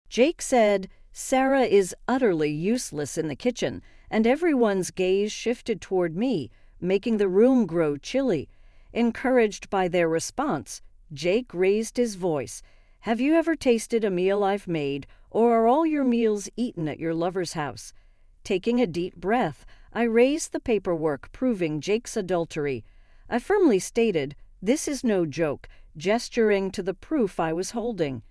Jake said, "Sarah is utterly useless in the kitchen," and everyone's gaze shifted toward me, making the room grow chilly. Encouraged by their response, Jake raised his voice. "Have you ever tasted a meal I've made, or are all your meals eaten at your lover's house?" Taking a deep breath, I raised the paperwork proving Jake's adultery. I firmly stated, "This is no joke," gesturing to the proof I was holding.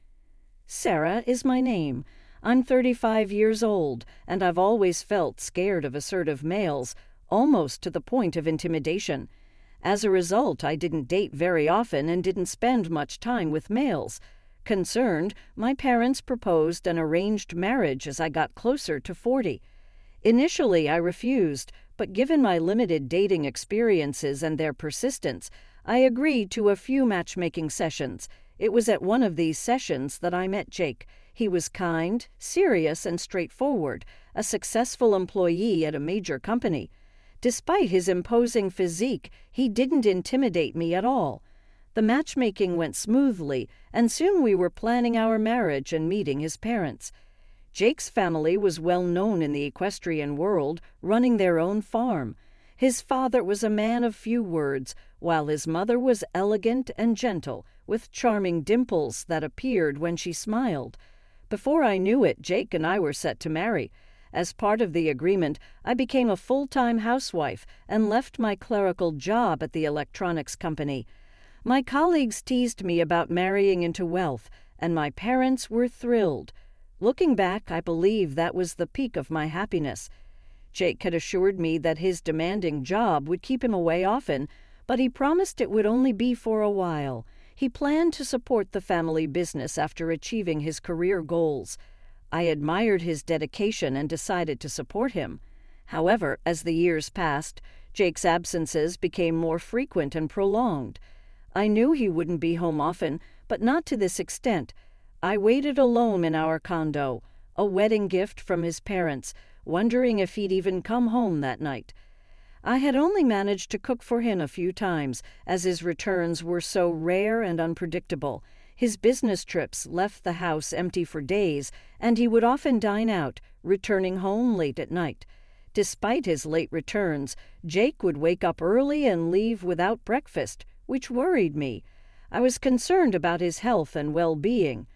Sarah is my name. I'm 35 years old, and I've always felt scared of assertive males, almost to the point of intimidation. As a result, I didn't date very often and didn't spend much time with males. Concerned, my parents proposed an arranged marriage as I got closer to 40. Initially, I refused, but given my limited dating experiences and their persistence, I agreed to a few matchmaking sessions. It was at one of these sessions that I met Jake. He was kind, serious, and straightforward, a successful employee at a major company. Despite his imposing physique, he didn't intimidate me at all. The matchmaking went smoothly, and soon we were planning our marriage and meeting his parents. Jake's family was well known in the equestrian world, running their own farm. His father was a man of few words, while his mother was elegant and gentle, with charming dimples that appeared when she smiled. Before I knew it, Jake and I were set to marry. As part of the agreement, I became a full-time housewife and left my clerical job at the electronics company. My colleagues teased me about marrying into wealth, and my parents were thrilled. Looking back, I believe that was the peak of my happiness. Jake had assured me that his demanding job would keep him away often, but he promised it would only be for a while. He planned to support the family business after achieving his career goals. I admired his dedication and decided to support him. However, as the years passed, Jake's absences became more frequent and prolonged. I knew he wouldn't be home often, but not to this extent. I waited alone in our condo, a wedding gift from his parents, wondering if he'd even come home that night. I had only managed to cook for him a few times, as his returns were so rare and unpredictable. His business trips left the house empty for days, and he would often dine out, returning home late at night. Despite his late returns, Jake would wake up early and leave without breakfast, which worried me. I was concerned about his health and well-being.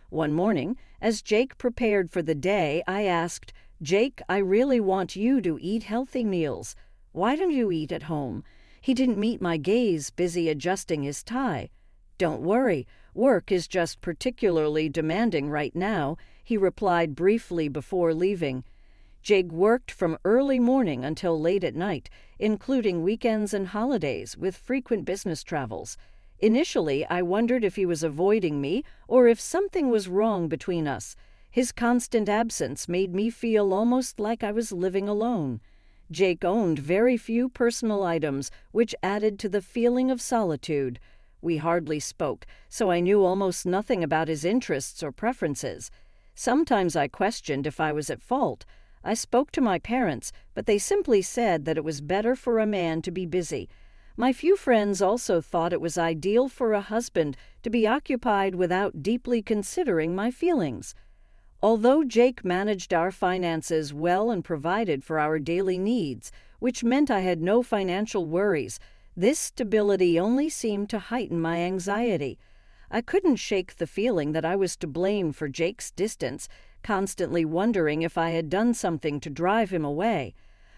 One morning, as Jake prepared for the day, I asked, "Jake, I really want you to eat healthy meals. Why don't you eat at home?" He didn't meet my gaze, busy adjusting his tie. "Don't worry, work is just particularly demanding right now," he replied briefly before leaving. Jake worked from early morning until late at night, including weekends and holidays, with frequent business travels. Initially, I wondered if he was avoiding me or if something was wrong between us. His constant absence made me feel almost like I was living alone. Jake owned very few personal items, which added to the feeling of solitude. We hardly spoke, so I knew almost nothing about his interests or preferences. Sometimes I questioned if I was at fault. I spoke to my parents, but they simply said that it was better for a man to be busy. My few friends also thought it was ideal for a husband to be occupied without deeply considering my feelings. Although Jake managed our finances well and provided for our daily needs, which meant I had no financial worries, this stability only seemed to heighten my anxiety. I couldn't shake the feeling that I was to blame for Jake's distance, constantly wondering if I had done something to drive him away.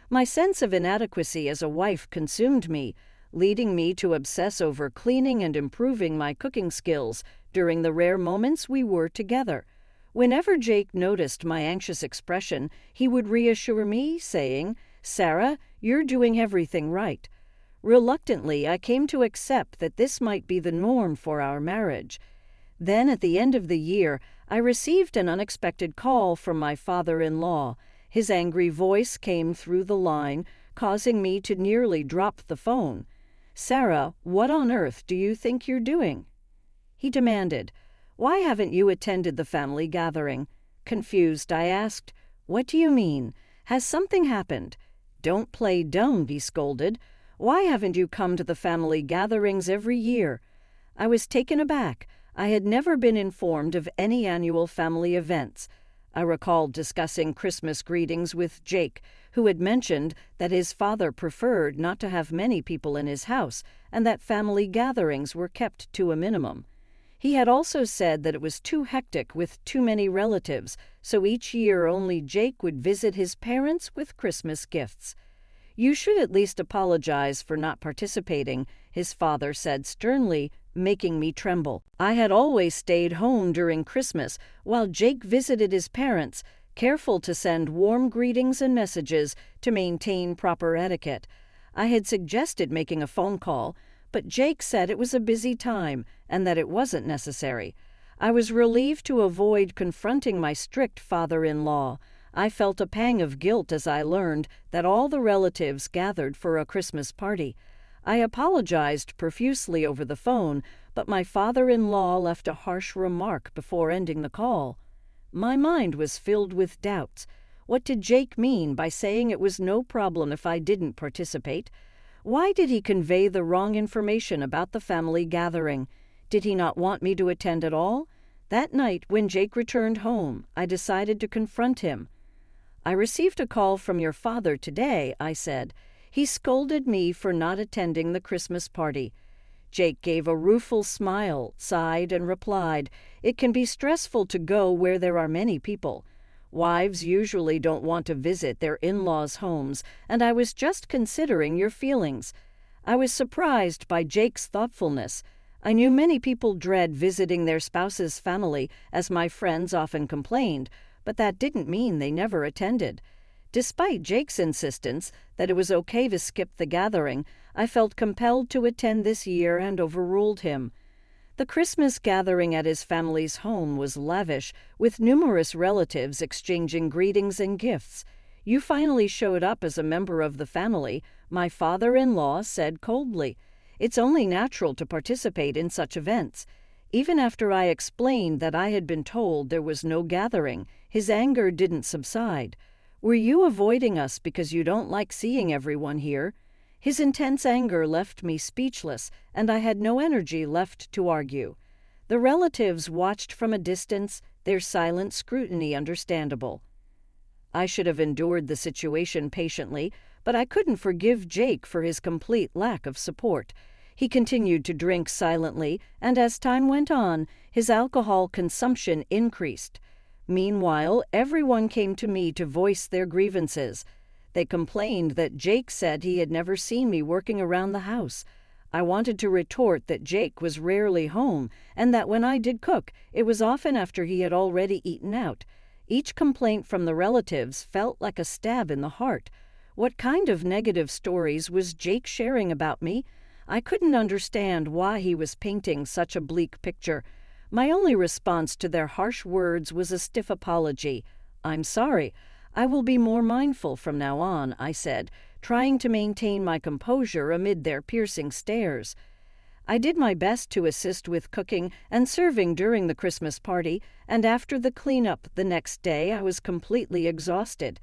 My sense of inadequacy as a wife consumed me, leading me to obsess over cleaning and improving my cooking skills during the rare moments we were together. Whenever Jake noticed my anxious expression, he would reassure me, saying, "Sarah, you're doing everything right." Reluctantly, I came to accept that this might be the norm for our marriage. Then, at the end of the year, I received an unexpected call from my father-in-law. His angry voice came through the line, causing me to nearly drop the phone. "Sarah, what on earth do you think you're doing?" he demanded. "Why haven't you attended the family gathering?" Confused, I asked, "What do you mean? Has something happened?" "Don't play dumb," he scolded. "Why haven't you come to the family gatherings every year?" I was taken aback. I had never been informed of any annual family events. I recalled discussing Christmas greetings with Jake, who had mentioned that his father preferred not to have many people in his house and that family gatherings were kept to a minimum. He had also said that it was too hectic with too many relatives, so each year only Jake would visit his parents with Christmas gifts. "You should at least apologize for not participating," his father said sternly, making me tremble. I had always stayed home during Christmas while Jake visited his parents, careful to send warm greetings and messages to maintain proper etiquette. I had suggested making a phone call, but Jake said it was a busy time and that it wasn't necessary. I was relieved to avoid confronting my strict father-in-law. I felt a pang of guilt as I learned that all the relatives gathered for a Christmas party. I apologized profusely over the phone, but my father-in-law left a harsh remark before ending the call. My mind was filled with doubts. What did Jake mean by saying it was no problem if I didn't participate? Why did he convey the wrong information about the family gathering? Did he not want me to attend at all? That night, when Jake returned home, I decided to confront him. "I received a call from your father today," I said. "He scolded me for not attending the Christmas party." Jake gave a rueful smile, sighed, and replied, "It can be stressful to go where there are many people. Wives usually don't want to visit their in-laws' homes, and I was just considering your feelings." I was surprised by Jake's thoughtfulness. I knew many people dread visiting their spouse's family, as my friends often complained, but that didn't mean they never attended. Despite Jake's insistence that it was okay to skip the gathering, I felt compelled to attend this year and overruled him. The Christmas gathering at his family's home was lavish, with numerous relatives exchanging greetings and gifts. "You finally showed up as a member of the family," my father-in-law said coldly. "It's only natural to participate in such events." Even after I explained that I had been told there was no gathering, his anger didn't subside. "Were you avoiding us because you don't like seeing everyone here?" His intense anger left me speechless, and I had no energy left to argue. The relatives watched from a distance, their silent scrutiny understandable. I should have endured the situation patiently, but I couldn't forgive Jake for his complete lack of support. He continued to drink silently, and as time went on, his alcohol consumption increased. Meanwhile, everyone came to me to voice their grievances. They complained that Jake said he had never seen me working around the house. I wanted to retort that Jake was rarely home, and that when I did cook, it was often after he had already eaten out. Each complaint from the relatives felt like a stab in the heart. What kind of negative stories was Jake sharing about me? I couldn't understand why he was painting such a bleak picture. My only response to their harsh words was a stiff apology. "I'm sorry. I will be more mindful from now on," I said, trying to maintain my composure amid their piercing stares. I did my best to assist with cooking and serving during the Christmas party, and after the cleanup the next day I was completely exhausted.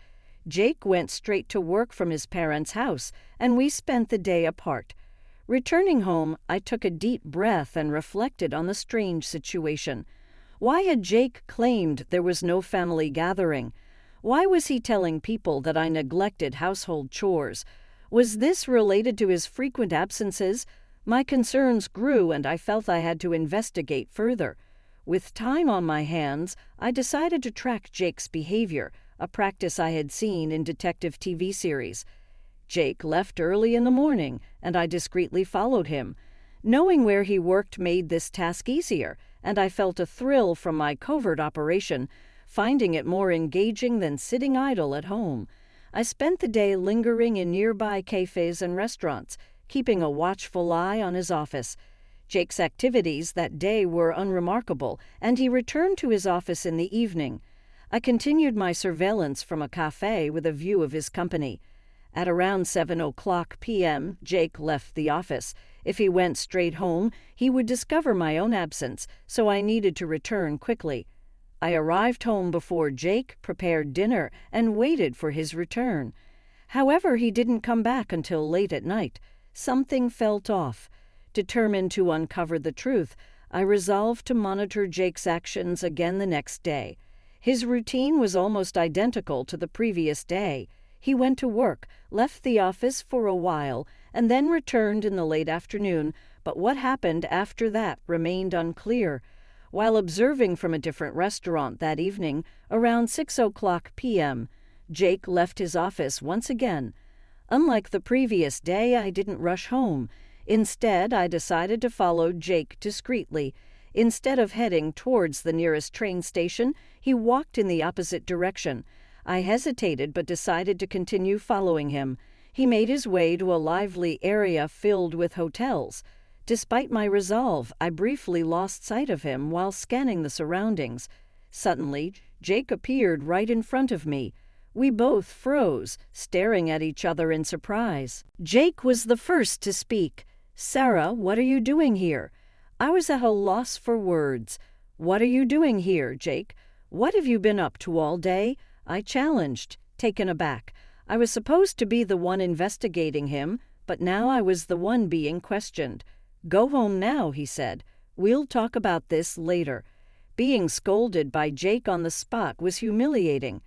Jake went straight to work from his parents' house, and we spent the day apart. Returning home, I took a deep breath and reflected on the strange situation. Why had Jake claimed there was no family gathering? Why was he telling people that I neglected household chores? Was this related to his frequent absences? My concerns grew, and I felt I had to investigate further. With time on my hands, I decided to track Jake's behavior, a practice I had seen in detective TV series. Jake left early in the morning, and I discreetly followed him. Knowing where he worked made this task easier, and I felt a thrill from my covert operation, finding it more engaging than sitting idle at home. I spent the day lingering in nearby cafes and restaurants, keeping a watchful eye on his office. Jake's activities that day were unremarkable, and he returned to his office in the evening. I continued my surveillance from a cafe with a view of his company. At around 7:00 p.m., Jake left the office. If he went straight home, he would discover my own absence, so I needed to return quickly. I arrived home before Jake, prepared dinner, and waited for his return. However, he didn't come back until late at night. Something felt off. Determined to uncover the truth, I resolved to monitor Jake's actions again the next day. His routine was almost identical to the previous day. He went to work, left the office for a while, and then returned in the late afternoon, but what happened after that remained unclear. While observing from a different restaurant that evening, around 6:00 p.m., Jake left his office once again. Unlike the previous day, I didn't rush home. Instead, I decided to follow Jake discreetly. Instead of heading towards the nearest train station, he walked in the opposite direction. I hesitated but decided to continue following him. He made his way to a lively area filled with hotels. Despite my resolve, I briefly lost sight of him while scanning the surroundings. Suddenly, Jake appeared right in front of me. We both froze, staring at each other in surprise. Jake was the first to speak. "Sarah, what are you doing here?" I was at a loss for words. "What are you doing here, Jake? What have you been up to all day?" I challenged, taken aback. I was supposed to be the one investigating him, but now I was the one being questioned. "Go home now," he said. "We'll talk about this later." Being scolded by Jake on the spot was humiliating.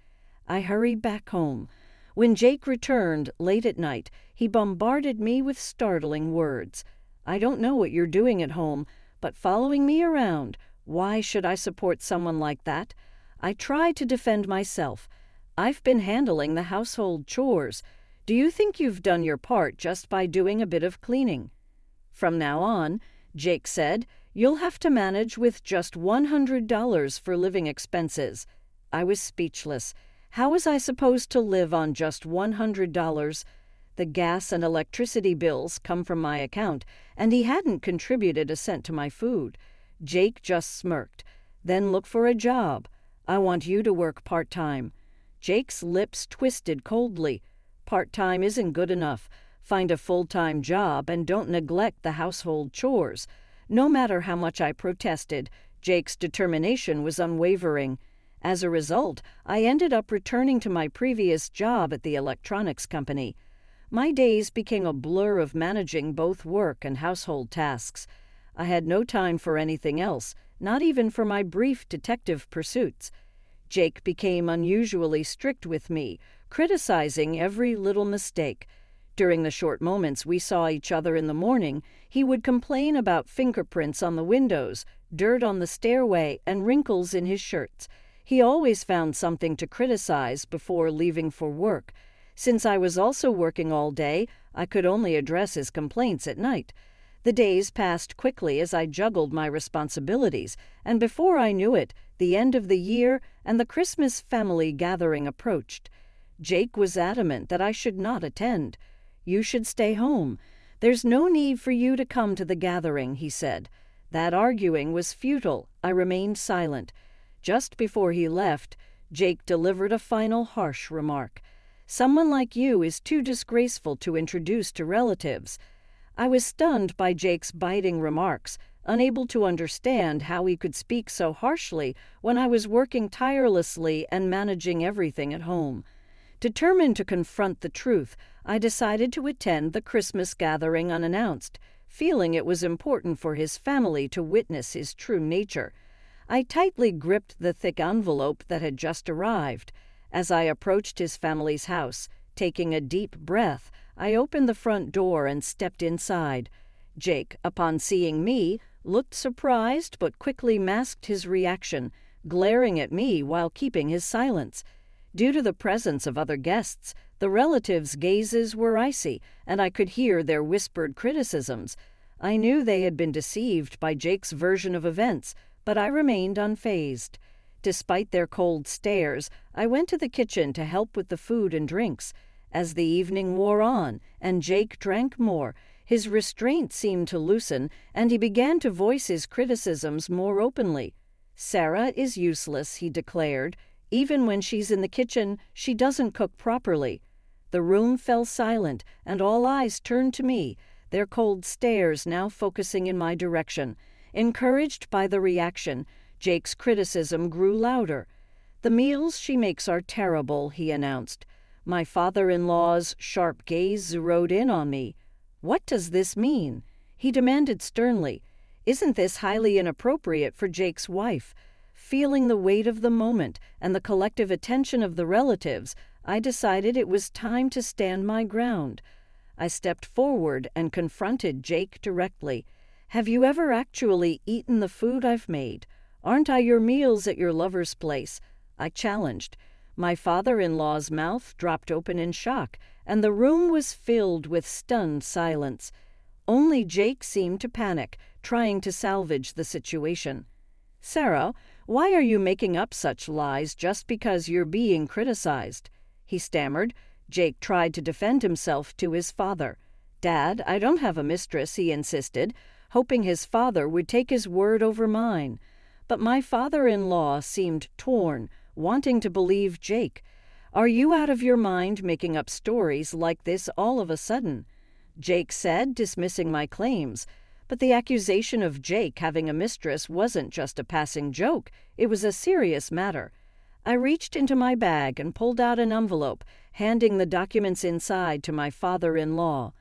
I hurried back home. When Jake returned late at night, he bombarded me with startling words. "I don't know what you're doing at home, but following me around, why should I support someone like that?" I tried to defend myself. "I've been handling the household chores. Do you think you've done your part just by doing a bit of cleaning?" "From now on," Jake said, "you'll have to manage with just $100 for living expenses." I was speechless. How was I supposed to live on just $100? The gas and electricity bills come from my account, and he hadn't contributed a cent to my food. Jake just smirked. "Then look for a job. I want you to work part-time." Jake's lips twisted coldly. "Part-time isn't good enough. Find a full-time job and don't neglect the household chores." No matter how much I protested, Jake's determination was unwavering. As a result, I ended up returning to my previous job at the electronics company. My days became a blur of managing both work and household tasks. I had no time for anything else, not even for my brief detective pursuits. Jake became unusually strict with me, criticizing every little mistake. During the short moments we saw each other in the morning, he would complain about fingerprints on the windows, dirt on the stairway, and wrinkles in his shirts. He always found something to criticize before leaving for work. Since I was also working all day, I could only address his complaints at night. The days passed quickly as I juggled my responsibilities, and before I knew it, the end of the year and the Christmas family gathering approached. Jake was adamant that I should not attend. "You should stay home. There's no need for you to come to the gathering," he said. That arguing was futile. I remained silent. Just before he left, Jake delivered a final harsh remark. "Someone like you is too disgraceful to introduce to relatives." I was stunned by Jake's biting remarks, unable to understand how he could speak so harshly when I was working tirelessly and managing everything at home. Determined to confront the truth, I decided to attend the Christmas gathering unannounced, feeling it was important for his family to witness his true nature. I tightly gripped the thick envelope that had just arrived. As I approached his family's house, taking a deep breath, I opened the front door and stepped inside. Jake, upon seeing me, looked surprised but quickly masked his reaction, glaring at me while keeping his silence. Due to the presence of other guests, the relatives' gazes were icy, and I could hear their whispered criticisms. I knew they had been deceived by Jake's version of events, but I remained unfazed. Despite their cold stares, I went to the kitchen to help with the food and drinks. As the evening wore on and Jake drank more, his restraint seemed to loosen, and he began to voice his criticisms more openly. "Sarah is useless," he declared. "Even when she's in the kitchen, she doesn't cook properly." The room fell silent, and all eyes turned to me, their cold stares now focusing in my direction. Encouraged by the reaction, Jake's criticism grew louder. "The meals she makes are terrible," he announced. My father-in-law's sharp gaze zeroed in on me. "What does this mean?" He demanded sternly. Isn't this highly inappropriate for Jake's wife? Feeling the weight of the moment and the collective attention of the relatives, I decided it was time to stand my ground. I stepped forward and confronted Jake directly. Have you ever actually eaten the food I've made? Aren't I your meals at your lover's place? I challenged. My father-in-law's mouth dropped open in shock, and the room was filled with stunned silence. Only Jake seemed to panic, trying to salvage the situation. Sarah, why are you making up such lies just because you're being criticized? He stammered. Jake tried to defend himself to his father. Dad, I don't have a mistress, he insisted, hoping his father would take his word over mine. But my father-in-law seemed torn, wanting to believe Jake. Are you out of your mind making up stories like this all of a sudden? Jake said, dismissing my claims. But the accusation of Jake having a mistress wasn't just a passing joke. It was a serious matter. I reached into my bag and pulled out an envelope, handing the documents inside to my father-in-law.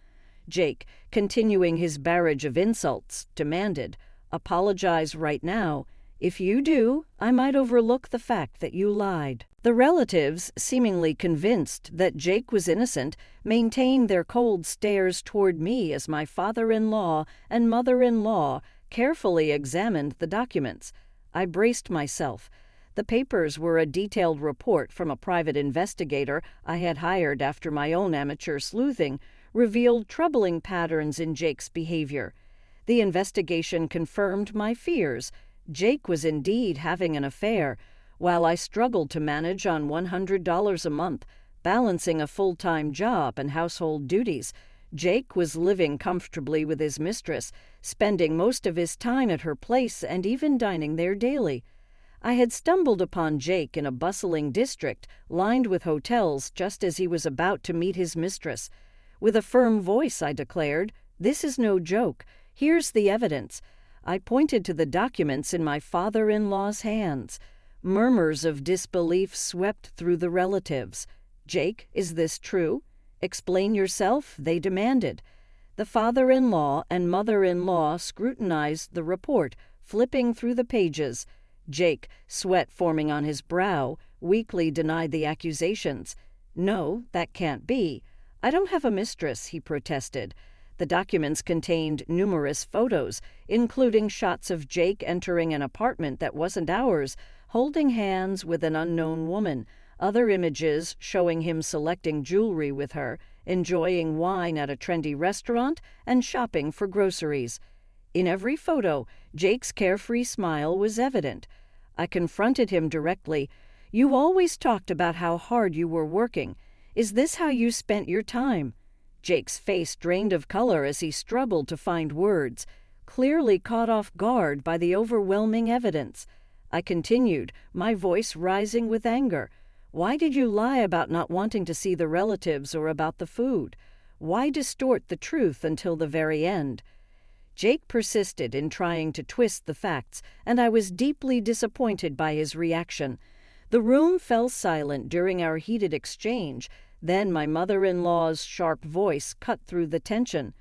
Jake, continuing his barrage of insults, demanded, "Apologize right now. If you do, I might overlook the fact that you lied." The relatives, seemingly convinced that Jake was innocent, maintained their cold stares toward me as my father-in-law and mother-in-law carefully examined the documents. I braced myself. The papers were a detailed report from a private investigator I had hired after my own amateur sleuthing revealed troubling patterns in Jake's behavior. The investigation confirmed my fears. Jake was indeed having an affair. While I struggled to manage on $100 a month, balancing a full-time job and household duties, Jake was living comfortably with his mistress, spending most of his time at her place and even dining there daily. I had stumbled upon Jake in a bustling district lined with hotels just as he was about to meet his mistress. With a firm voice, I declared, "This is no joke. Here's the evidence." I pointed to the documents in my father-in-law's hands. Murmurs of disbelief swept through the relatives. "Jake, is this true? Explain yourself," they demanded. The father-in-law and mother-in-law scrutinized the report, flipping through the pages. Jake, sweat forming on his brow, weakly denied the accusations. "No, that can't be. I don't have a mistress," he protested. The documents contained numerous photos, including shots of Jake entering an apartment that wasn't ours, holding hands with an unknown woman, other images showing him selecting jewelry with her, enjoying wine at a trendy restaurant, and shopping for groceries. In every photo, Jake's carefree smile was evident. I confronted him directly. "You always talked about how hard you were working. Is this how you spent your time?" Jake's face drained of color as he struggled to find words, clearly caught off guard by the overwhelming evidence. I continued, my voice rising with anger. "Why did you lie about not wanting to see the relatives or about the food? Why distort the truth until the very end?" Jake persisted in trying to twist the facts, and I was deeply disappointed by his reaction. The room fell silent during our heated exchange. Then my mother-in-law's sharp voice cut through the tension.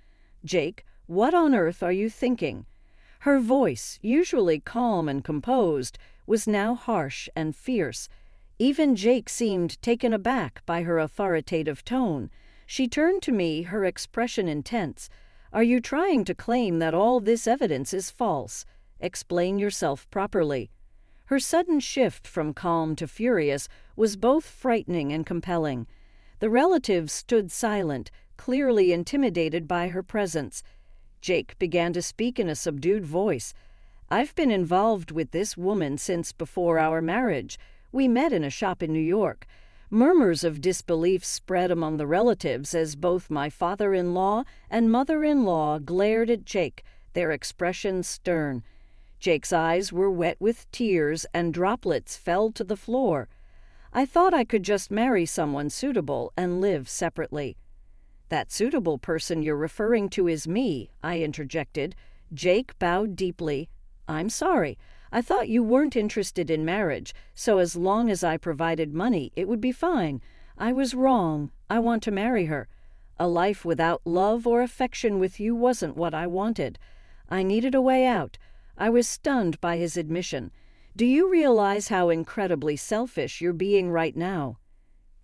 "Jake, what on earth are you thinking?" Her voice, usually calm and composed, was now harsh and fierce. Even Jake seemed taken aback by her authoritative tone. She turned to me, her expression intense. "Are you trying to claim that all this evidence is false? Explain yourself properly." Her sudden shift from calm to furious was both frightening and compelling. The relatives stood silent, clearly intimidated by her presence. Jake began to speak in a subdued voice. "I've been involved with this woman since before our marriage. We met in a shop in New York." Murmurs of disbelief spread among the relatives as both my father-in-law and mother-in-law glared at Jake, their expressions stern. Jake's eyes were wet with tears and droplets fell to the floor. "I thought I could just marry someone suitable and live separately." "That suitable person you're referring to is me," I interjected. Jake bowed deeply. "I'm sorry. I thought you weren't interested in marriage, so as long as I provided money, it would be fine. I was wrong. I want to marry her. A life without love or affection with you wasn't what I wanted. I needed a way out. I was stunned by his admission. Do you realize how incredibly selfish you're being right now?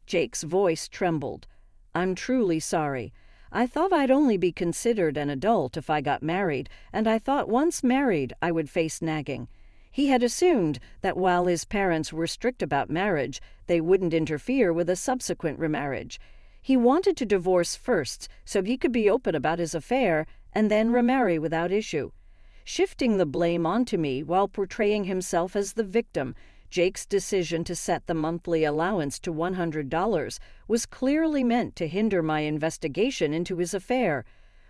Jake's voice trembled. I'm truly sorry. I thought I'd only be considered an adult if I got married, and I thought once married I would face nagging. He had assumed that while his parents were strict about marriage, they wouldn't interfere with a subsequent remarriage. He wanted to divorce first so he could be open about his affair and then remarry without issue. Shifting the blame onto me while portraying himself as the victim, Jake's decision to set the monthly allowance to $100 was clearly meant to hinder my investigation into his affair.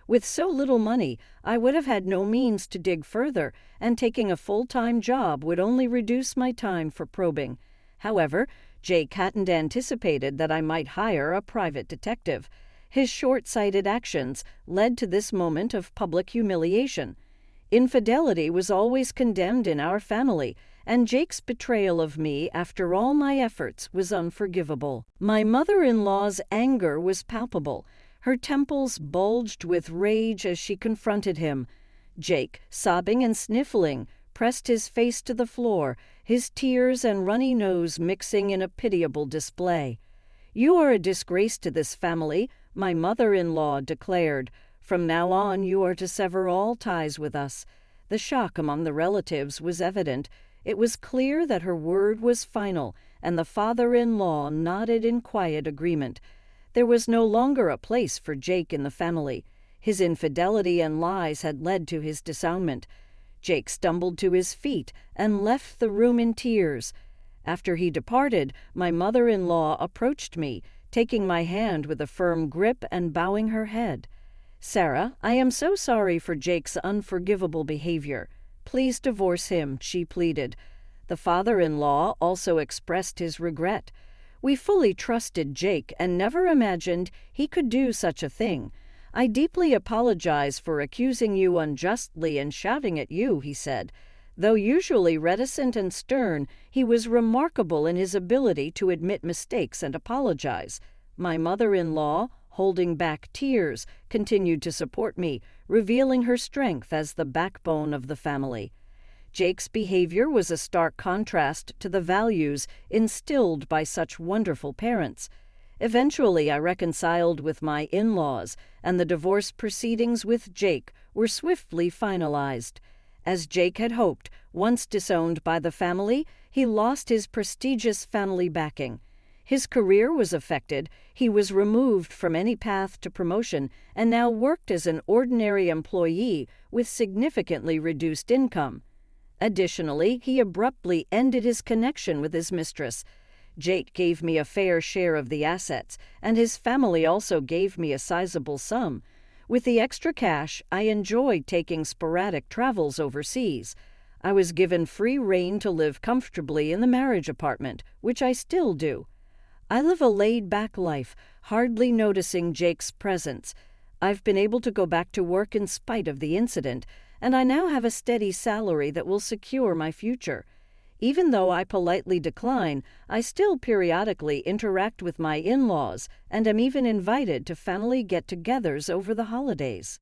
With so little money, I would have had no means to dig further, and taking a full-time job would only reduce my time for probing. However, Jake hadn't anticipated that I might hire a private detective. His short-sighted actions led to this moment of public humiliation. Infidelity was always condemned in our family, and Jake's betrayal of me after all my efforts was unforgivable. My mother-in-law's anger was palpable. Her temples bulged with rage as she confronted him. Jake, sobbing and sniffling, pressed his face to the floor, his tears and runny nose mixing in a pitiable display. You are a disgrace to this family, my mother-in-law declared. From now on, you are to sever all ties with us. The shock among the relatives was evident. It was clear that her word was final, and the father-in-law nodded in quiet agreement. There was no longer a place for Jake in the family. His infidelity and lies had led to his disownment. Jake stumbled to his feet and left the room in tears. After he departed, my mother-in-law approached me, taking my hand with a firm grip and bowing her head. Sarah, I am so sorry for Jake's unforgivable behavior. Please divorce him, she pleaded. The father-in-law also expressed his regret. We fully trusted Jake and never imagined he could do such a thing. I deeply apologize for accusing you unjustly and shouting at you, he said. Though usually reticent and stern, he was remarkable in his ability to admit mistakes and apologize. My mother-in-law, holding back tears, continued to support me, revealing her strength as the backbone of the family. Jake's behavior was a stark contrast to the values instilled by such wonderful parents. Eventually, I reconciled with my in-laws, and the divorce proceedings with Jake were swiftly finalized. As Jake had hoped, once disowned by the family, he lost his prestigious family backing. His career was affected, he was removed from any path to promotion, and now worked as an ordinary employee with significantly reduced income. Additionally, he abruptly ended his connection with his mistress. Jake gave me a fair share of the assets, and his family also gave me a sizable sum. With the extra cash, I enjoyed taking sporadic travels overseas. I was given free rein to live comfortably in the marriage apartment, which I still do. I live a laid-back life, hardly noticing Jake's presence. I've been able to go back to work in spite of the incident, and I now have a steady salary that will secure my future. Even though I politely decline, I still periodically interact with my in-laws and am even invited to family get-togethers over the holidays.